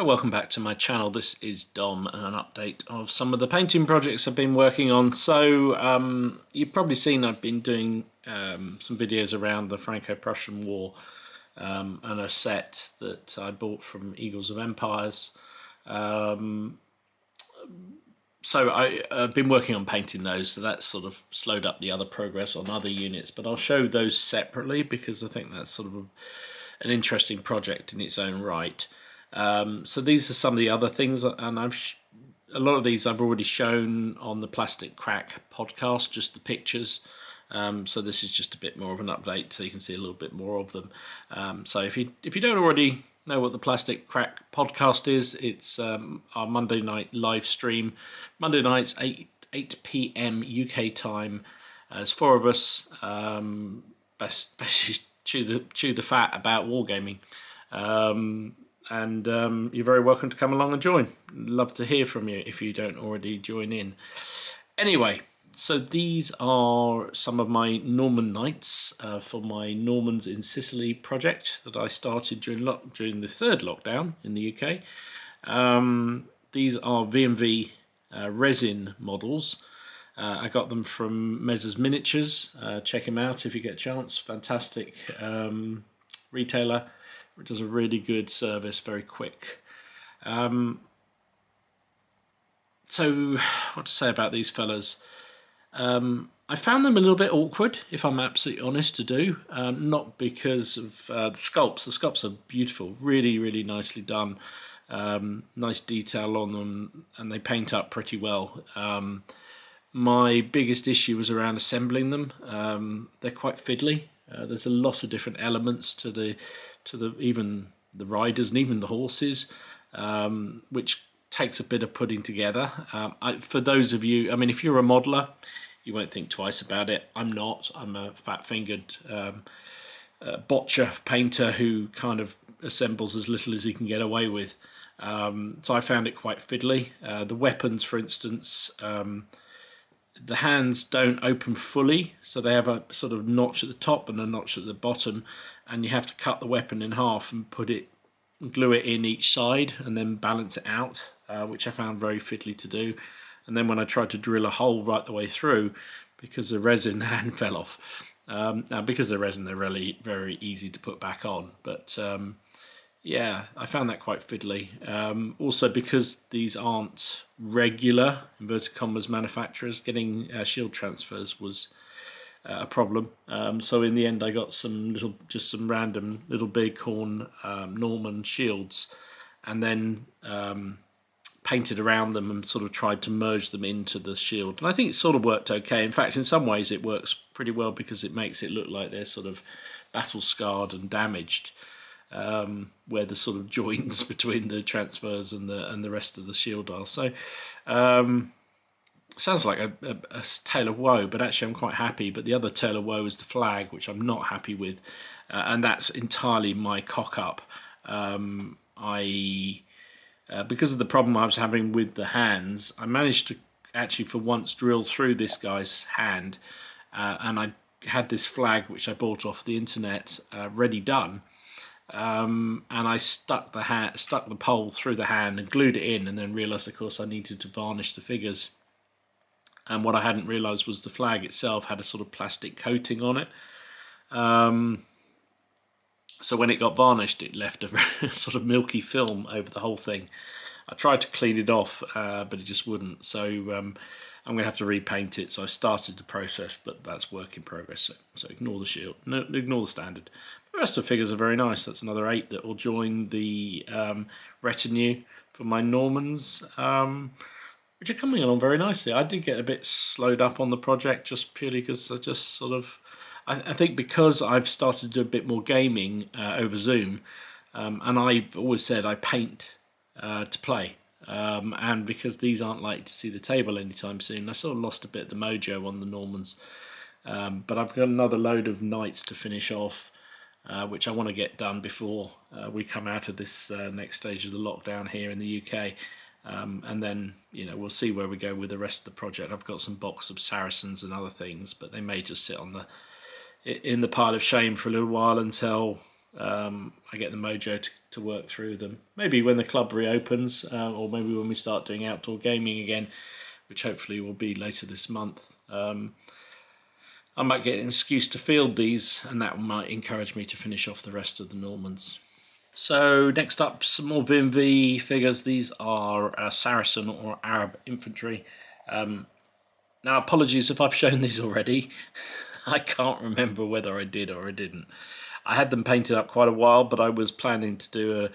So welcome back to my channel. This is Dom and an update of some of the painting projects I've been working on. So you've probably seen I've been doing some videos around the Franco-Prussian War and a set that I bought from Eagles of Empires. So I've been working on painting those, so that's sort of slowed up the other progress on other units, but I'll show those separately because I think that's sort of an interesting project in its own right. So these are some of the other things, and a lot of these I've already shown on the Plastic Crack podcast, just the pictures. So this is just a bit more of an update, so you can see a little bit more of them. So if you don't already know what the Plastic Crack podcast is, it's our Monday night live stream. Monday nights 8 p.m. UK time. There's four of us. Basically chew the fat about wargaming. And you're very welcome to come along and join. Love to hear from you if you don't already join in. Anyway, so these are some of my Norman Knights for my Normans in Sicily project that I started during the third lockdown in the UK. These are V&V resin models. I got them from Mezzers Miniatures. Check him out if you get a chance. Fantastic retailer. It does a really good service, very quick. So what to say about these fellas? I found them a little bit awkward, if I'm absolutely honest, to do. Not because of the sculpts. The sculpts are beautiful, really, really nicely done. Nice detail on them, and they paint up pretty well. My biggest issue was around assembling them. They're quite fiddly. There's a lot of different elements to the even the riders and even the horses, which takes a bit of putting together. For those of you, I mean, if you're a modeler, you won't think twice about it. I'm not. I'm a fat-fingered botcher painter who kind of assembles as little as he can get away with. So I found it quite fiddly. The weapons, for instance, the hands don't open fully, so they have a sort of notch at the top and a notch at the bottom, and you have to cut the weapon in half and glue it in each side and then balance it out, which I found very fiddly to do. And then when I tried to drill a hole right the way through, because the resin, the hand fell off. Now because the resin, they're really very easy to put back on, but yeah, I found that quite fiddly. Also, because these aren't regular, inverted commas, manufacturers, getting shield transfers was a problem. So in the end, I got just some random little bighorn Norman shields, and then painted around them and sort of tried to merge them into the shield. And I think it sort of worked okay. In fact, in some ways, it works pretty well because it makes it look like they're sort of battle scarred and damaged. Where the sort of joins between the transfers and the rest of the shield are. So sounds like a tale of woe, but actually I'm quite happy. But the other tale of woe is the flag, which I'm not happy with, and that's entirely my cock up. Because of the problem I was having with the hands, I managed to actually for once drill through this guy's hand, and I had this flag which I bought off the internet ready done. And I stuck the pole through the hand and glued it in, and then realised, of course, I needed to varnish the figures. And what I hadn't realised was the flag itself had a sort of plastic coating on it. So when it got varnished, it left a sort of milky film over the whole thing. I tried to clean it off, but it just wouldn't. So I'm going to have to repaint it. So I started the process, but that's work in progress. So ignore the shield, no, ignore the standard. The rest of the figures are very nice. That's another 8 that will join the retinue for my Normans, which are coming along very nicely. I did get a bit slowed up on the project just purely because I just sort of... I think because I've started to do a bit more gaming over Zoom, and I've always said I paint to play. And because these aren't likely to see the table anytime soon, I sort of lost a bit of the mojo on the Normans. But I've got another load of Knights to finish off, which I want to get done before we come out of this next stage of the lockdown here in the UK. And then, we'll see where we go with the rest of the project. I've got some box of Saracens and other things, but they may just sit in the pile of shame for a little while until I get the mojo to work through them. Maybe when the club reopens, or maybe when we start doing outdoor gaming again, which hopefully will be later this month. I might get an excuse to field these, and that might encourage me to finish off the rest of the Normans. So next up, some more VMV figures. These are Saracen or Arab infantry. Now, apologies if I've shown these already. I can't remember whether I did or I didn't. I had them painted up quite a while, but I was planning to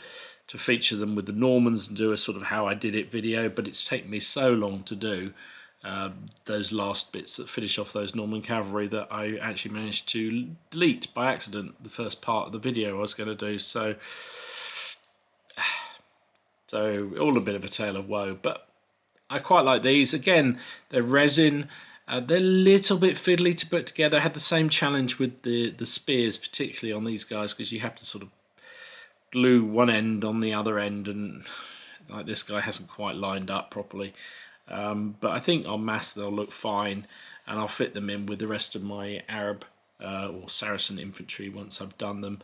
feature them with the Normans and do a sort of how I did it video, but it's taken me so long to do those last bits that finish off those Norman cavalry that I actually managed to delete by accident the first part of the video I was going to do. So all a bit of a tale of woe, but I quite like these. Again, they're resin. They're a little bit fiddly to put together. I had the same challenge with the spears, particularly on these guys, because you have to sort of glue one end on the other end, and like this guy hasn't quite lined up properly. But I think en masse they'll look fine, and I'll fit them in with the rest of my Arab or Saracen infantry once I've done them.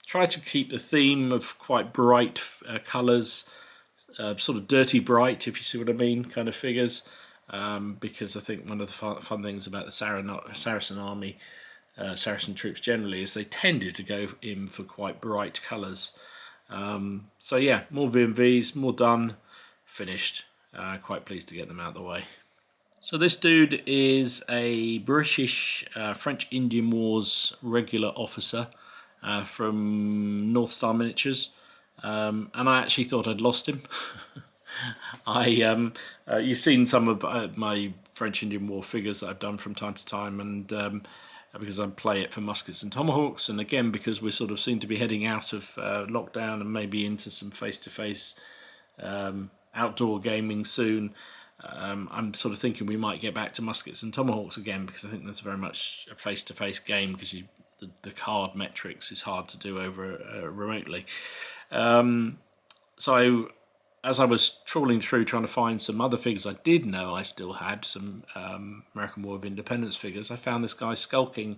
Try to keep the theme of quite bright colours, sort of dirty bright, if you see what I mean, kind of figures. Because I think one of the fun things about the Saracen army, Saracen troops generally, is they tended to go in for quite bright colours. So yeah, more VMVs, more done, finished. Quite pleased to get them out of the way. So this dude is a British French Indian Wars regular officer from North Star Miniatures, and I actually thought I'd lost him. You've seen some of my French Indian War figures that I've done from time to time, and because I play it for muskets and tomahawks, and again because we sort of seem to be heading out of lockdown and maybe into some face-to-face outdoor gaming soon. I'm sort of thinking we might get back to muskets and tomahawks again, because I think that's very much a face-to-face game, because the card metrics is hard to do over remotely. So as I was trawling through trying to find some other figures I did know I still had, some American War of Independence figures, I found this guy skulking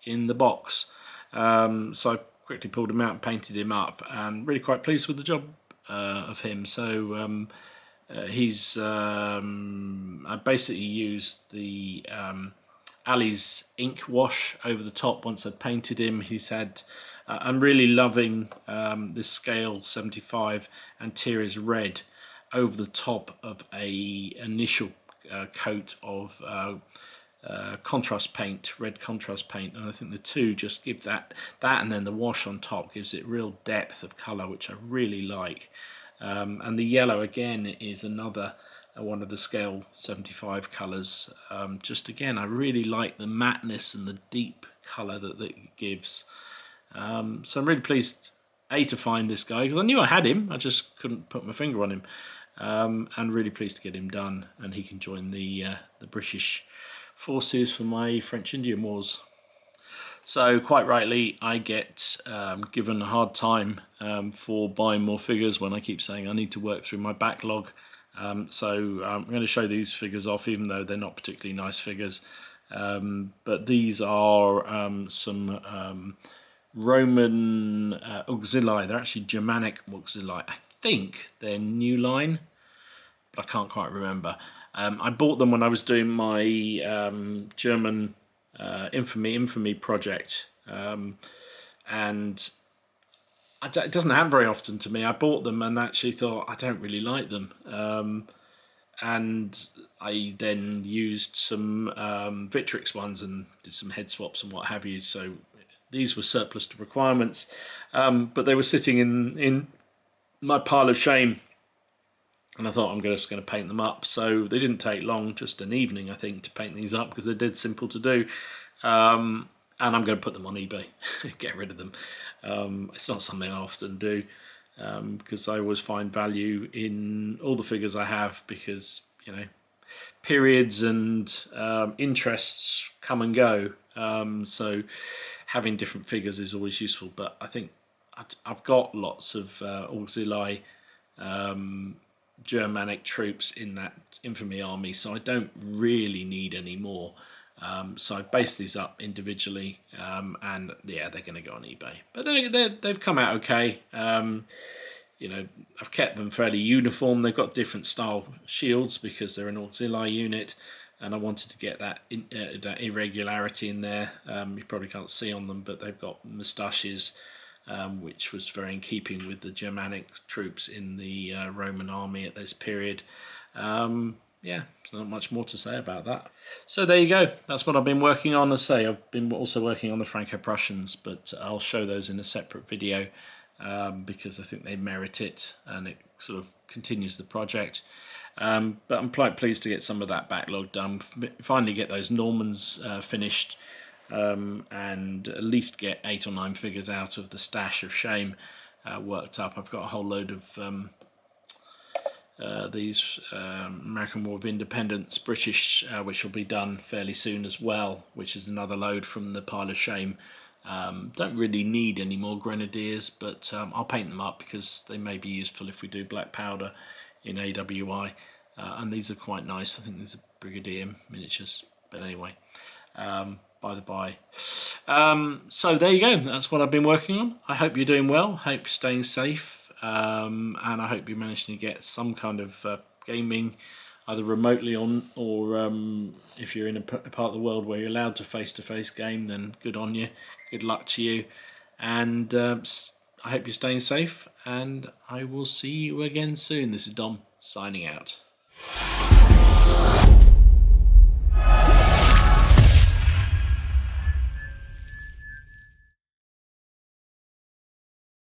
in the box. So I quickly pulled him out and painted him up, and really quite pleased with the job of him. So I basically used the Ali's ink wash over the top once I'd painted him. He's had I'm really loving this scale 75 Antares red over the top of a initial coat of contrast paint, red contrast paint, and I think the two just give that and then the wash on top gives it real depth of colour, which I really like. And the yellow again is another one of the scale 75 colours. Just again, I really like the matteness and the deep colour that it gives. So I'm really pleased to find this guy, because I knew I had him, I just couldn't put my finger on him, and really pleased to get him done, and he can join the British forces for my French Indian Wars. So quite rightly I get given a hard time for buying more figures when I keep saying I need to work through my backlog. So I'm going to show these figures off, even though they're not particularly nice figures, but these are some Roman auxilii. They're actually Germanic auxilii. I think they're new line, but I can't quite remember. I bought them when I was doing my German infamy project, and it doesn't happen very often to me. I bought them and actually thought I don't really like them, and I then used some Victrix ones and did some head swaps and what have you. So these were surplus to requirements, but they were sitting in my pile of shame, and I thought I'm just going to paint them up. So they didn't take long, just an evening I think, to paint these up, because they're dead simple to do. And I'm going to put them on eBay, get rid of them. It's not something I often do, because I always find value in all the figures I have, because periods and interests come and go. So having different figures is always useful, but I think I've got lots of auxilii Germanic troops in that infamy army, so I don't really need any more. So I based these up individually, and yeah, they're going to go on eBay. But they've come out okay. You know, I've kept them fairly uniform. They've got different style shields because they're an auxiliary unit, and I wanted to get that irregularity in there. You probably can't see on them, but they've got moustaches, which was very in keeping with the Germanic troops in the Roman army at this period. Yeah, not much more to say about that. So there you go. That's what I've been working on. As I say, I've been also working on the Franco-Prussians, but I'll show those in a separate video because I think they merit it, and it sort of continues the project. But I'm quite pleased to get some of that backlog done. Finally get those Normans finished, and at least get 8 or 9 figures out of the stash of shame worked up. I've got a whole load of these American War of Independence British, which will be done fairly soon as well, which is another load from the pile of shame. Don't really need any more grenadiers, but I'll paint them up because they may be useful if we do black powder in AWI, and these are quite nice. I think these are Brigadier miniatures, but anyway, by the by. So there you go, that's what I've been working on. I hope you're doing well, hope you're staying safe, and I hope you're managing to get some kind of gaming either remotely on, or if you're in a part of the world where you're allowed to face-to-face game, then good on you, good luck to you, and I hope you're staying safe, and I will see you again soon. This is Dom signing out.